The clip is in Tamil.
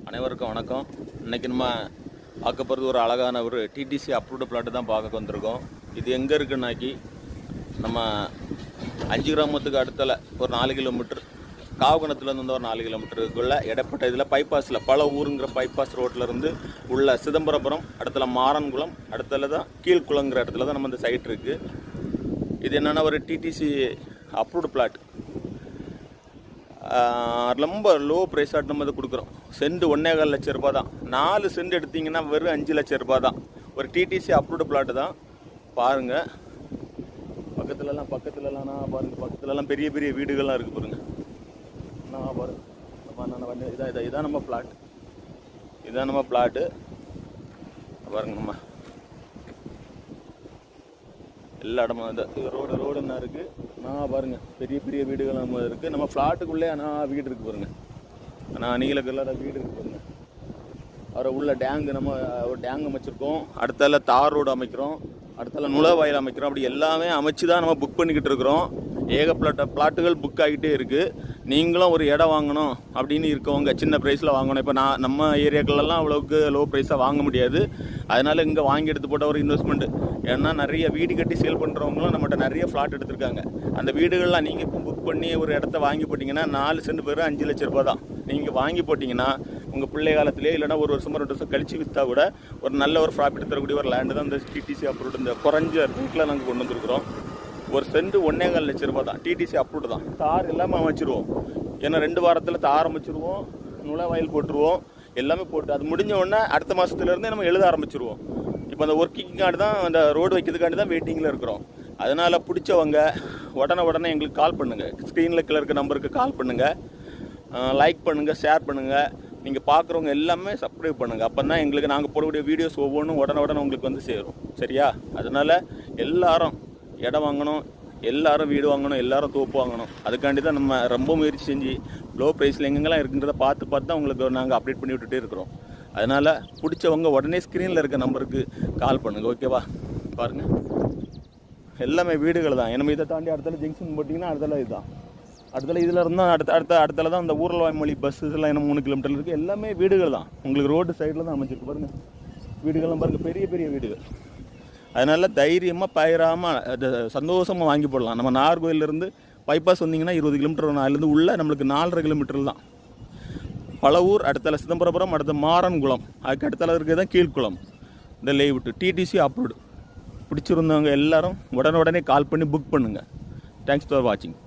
அனைவருக்கும் வணக்கம். இன்றைக்கி நம்ம பார்க்க போகிறது ஒரு அழகான ஒரு டிடிசி அப்ரூவ்டு பிளாட்டு தான் பார்க்க வந்திருக்கோம். இது எங்கே இருக்குன்னாக்கி நம்ம 5 கிராமத்துக்கு அடுத்தல ஒரு 4 கிலோமீட்டர், காவகணத்துலேருந்து வந்து ஒரு 4 கிலோமீட்டருக்குள்ளே இடப்பட்ட இதில் பைபாஸில் பல ஊருங்கிற பைபாஸ் ரோட்டிலேருந்து உள்ள சிதம்பரபுரம், அடுத்தல மாறன்குளம், அடுத்தல தான் கீழ்குளங்கிற இடத்துல தான் நம்ம இந்த சைட் இருக்குது. இது என்னென்னா ஒரு டிடிசி அப்ரூவ்டு பிளாட். ரொம்ப லோ ப்ரைஸாக நம்ம இதை கொடுக்குறோம். சென்ட் 1.25 லட்சம் ரூபா தான். 4 சென்ட் எடுத்திங்கன்னா வெறும் 5 லட்சம் ரூபா தான். ஒரு டிடிசி அப்ரூவ்டு பிளாட்டு தான். பாருங்கள், பக்கத்துலலாம் பாருங்கள், பக்கத்துலலாம் பெரிய பெரிய வீடுகள்லாம் இருக்குது பாருங்கள். நான் பாருங்கள், இதான் நம்ம பிளாட். இதுதான் நம்ம பிளாட்டு பாருங்க. நம்ம எல்லா இடமும் இந்த ரோடுன்னா இருக்குது. நான் பாருங்கள், பெரிய பெரிய வீடுகள் நம்ம இருக்குது. நம்ம ஃப்ளாட்டுக்குள்ளே வீடு இருக்குது பாருங்கள். நீல கலர் வீடு இருக்குது பாருங்கள். அப்புறம் உள்ள டேங்கு, நம்ம ஒரு டேங்க் அமைச்சிருக்கோம். அடுத்தால தார் ரோடு அமைக்கிறோம், அடுத்தால நுழைவாயில் அமைக்கிறோம். அப்படி எல்லாமே அமைச்சு தான் நம்ம புக் பண்ணிக்கிட்டு இருக்கிறோம். பிளாட்டுகள் புக் ஆகிட்டே இருக்குது. நீங்களும் ஒரு இடம் வாங்கணும் அப்படின்னு இருக்கவங்க, சின்ன ப்ரைஸில் வாங்கணும். இப்போ நம்ம ஏரியாக்கள்லாம் அவ்வளோக்கு லோ ப்ரைஸாக வாங்க முடியாது. அதனால் இங்கே வாங்கி எடுத்து போட்ட ஒரு இன்வெஸ்ட்மெண்ட்டு. ஏன்னா நிறைய வீடு கட்டி சேல் பண்ணுறவங்களும் நம்மகிட்ட நிறைய ஃப்ளாட் எடுத்திருக்காங்க. அந்த வீடுகள்லாம் நீங்கள் இப்போ புக் பண்ணி ஒரு இடத்த வாங்கி போட்டிங்கன்னா 4 சென்ட் பேர் 5 லட்ச ரூபா தான். நீங்கள் வாங்கி போட்டிங்கன்னா உங்கள் பிள்ளை காலத்திலே இல்லைனா ஒரு வருஷமோ 2 வருஷம் கழிச்சு விற்றா கூட ஒரு நல்ல ஒரு ப்ராஃபிட் தரக்கூடிய ஒரு லேண்டு தான் இந்த டிடிசி அப்ரூவ்டு. இந்த குறைஞ்ச ரேட்டில் நாங்கள் கொண்டு வந்துருக்குறோம். ஒரு சென்ட் 1.25 லட்ச ரூபா தான். டிடிசி அப்ரூவ்டு தான். தார் எல்லாமே அமைச்சிருவோம். ஏன்னா 2 வாரத்தில் தார் அமைச்சிருவோம், நுழைவாயில் போட்டுருவோம், எல்லாமே போட்டு அது முடிஞ்ச உடனே அடுத்த மாதத்துலேருந்தே நம்ம எழுத ஆரம்பிச்சிருவோம். இப்போ அந்த ஒர்க்கிங்காண்டி தான், அந்த ரோடு வைக்கிறதுக்காண்டி தான் வெயிட்டிங்கில் இருக்கிறோம். அதனால் பிடிச்சவங்க உடனே எங்களுக்கு கால் பண்ணுங்கள். ஸ்க்ரீனில் கீழே இருக்க நம்பருக்கு கால் பண்ணுங்கள், லைக் பண்ணுங்கள், ஷேர் பண்ணுங்கள். நீங்கள் பார்க்குறவங்க எல்லாமே சப்ஸ்கிரைப் பண்ணுங்கள். அப்போ தான் எங்களுக்கு நாங்கள் போடக்கூடிய வீடியோஸ் ஒவ்வொன்றும் உடனே உங்களுக்கு வந்து சேரும். சரியா? அதனால் எல்லாரும் இடம் வாங்கணும், எல்லாரும் வீடு வாங்கணும், எல்லாரும் தோப்பு வாங்கணும். அதுக்காண்டி தான் நம்ம ரொம்ப முயற்சி செஞ்சு லோ ப்ரைஸில் எங்கெங்கெல்லாம் இருக்குங்கிறத பார்த்து தான் உங்களுக்கு நாங்கள் அப்டேட் பண்ணி விட்டுட்டே இருக்கிறோம். அதனால் பிடிச்சவங்க உடனே ஸ்க்ரீனில் இருக்க நம்பருக்கு கால் பண்ணுங்கள். ஓகேவா? பாருங்கள், எல்லாமே வீடுகள் தான். நம்ம இதை தாண்டி அடுத்தல ஜங்ஷன் போட்டிங்கன்னா அடுத்தல இதுதான். அடுத்தல இதில் இருந்தால் அடுத்தல தான் அந்த ஊரல்வாய்மொழி பஸ் இதெல்லாம் என்ன 3 கிலோமீட்டர் இருக்குது. எல்லாமே வீடுகள் தான். உங்களுக்கு ரோடு சைடில் தான் அமைச்சிருக்கு பாருங்கள். வீடுகள்லாம் பாருங்கள், பெரிய பெரிய வீடுகள். அதனால் தைரியமாக பயிராமல் சந்தோஷமாக வாங்கி போடலாம். நம்ம நாகர்கோயிலேருந்து பைபாஸ் வந்தீங்கன்னா 20 கிலோமீட்டர் வரும். அதுலேருந்து உள்ள நம்மளுக்கு 4.5 கிலோமீட்டர் தான். பல ஊர், அடுத்தல சிதம்பரபுரம், அடுத்த மாறன்குளம், அதுக்கு அடுத்தல இருக்கிறது தான் கீழ்குளம். இந்த லேஅவுட் டிடிசி அப்ரூவ்டு. பிடிச்சிருந்தவங்க எல்லாரும் உடனே கால் பண்ணி புக் பண்ணுங்கள். தேங்க்ஸ் ஃபார் வாட்சிங்.